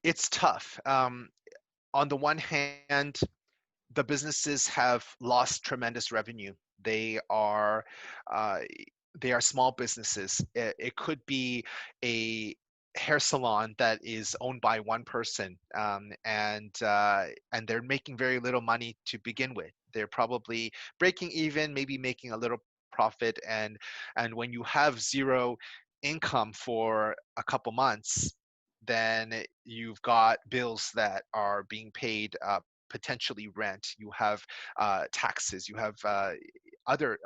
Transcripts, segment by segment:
It's tough. On the one hand, the businesses have lost tremendous revenue. They are uh, they are small businesses. It could be a hair salon that is owned by one person, and they're making very little money to begin with. They're probably breaking even, maybe making a little profit, and when you have zero income for a couple months, then you've got bills that are being paid, potentially rent. You have taxes. You have other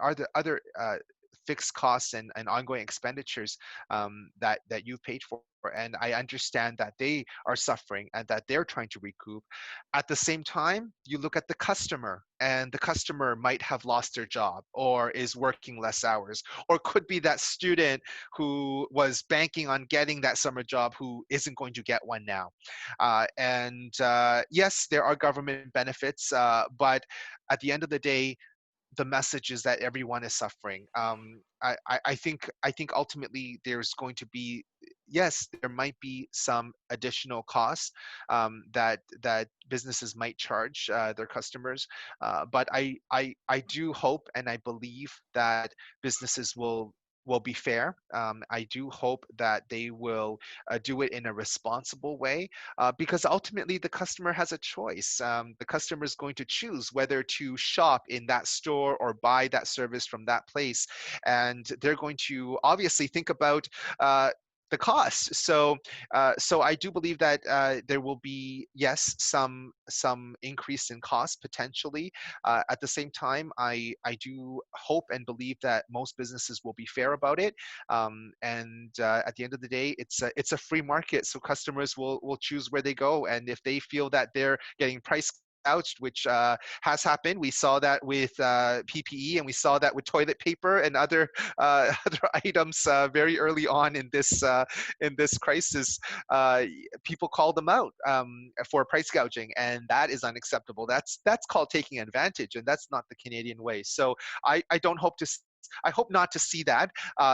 fixed costs and ongoing expenditures, that you've paid for. And I understand that they are suffering and that they're trying to recoup. At the same time, you look at the customer, and the customer might have lost their job or is working less hours, or could be that student who was banking on getting that summer job who isn't going to get one now. And yes, there are government benefits, but at the end of the day, the message is that everyone is suffering. I think ultimately there's going to be, yes, there might be some additional costs, that businesses might charge their customers, but I do hope and I believe that businesses will be fair. I do hope that they will do it in a responsible way, because ultimately the customer has a choice. The customer is going to choose whether to shop in that store or buy that service from that place, and they're going to obviously think about the cost. So I do believe that there will be, yes, some increase in cost potentially. At the same time, I do hope and believe that most businesses will be fair about it. And at the end of the day, it's a free market, so customers will choose where they go, and if they feel that they're getting price gouged, which has happened. We saw that with PPE, and we saw that with toilet paper and other other items very early on in this crisis. People called them out for price gouging, and that is unacceptable. That's called taking advantage, and that's not the Canadian way. So I don't hope to. I hope not to see that.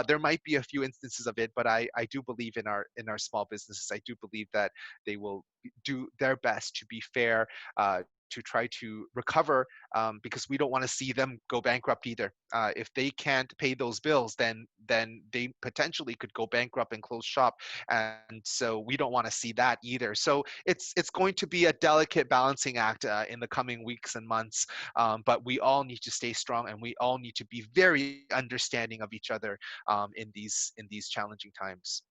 There might be a few instances of it, but I do believe in our small businesses. I do believe that they will do their best to be fair, to try to recover, because we don't want to see them go bankrupt either. If they can't pay those bills, then they potentially could go bankrupt and close shop, and so we don't want to see that either. So it's going to be a delicate balancing act in the coming weeks and months, but we all need to stay strong, and we all need to be very understanding of each other, in these challenging times.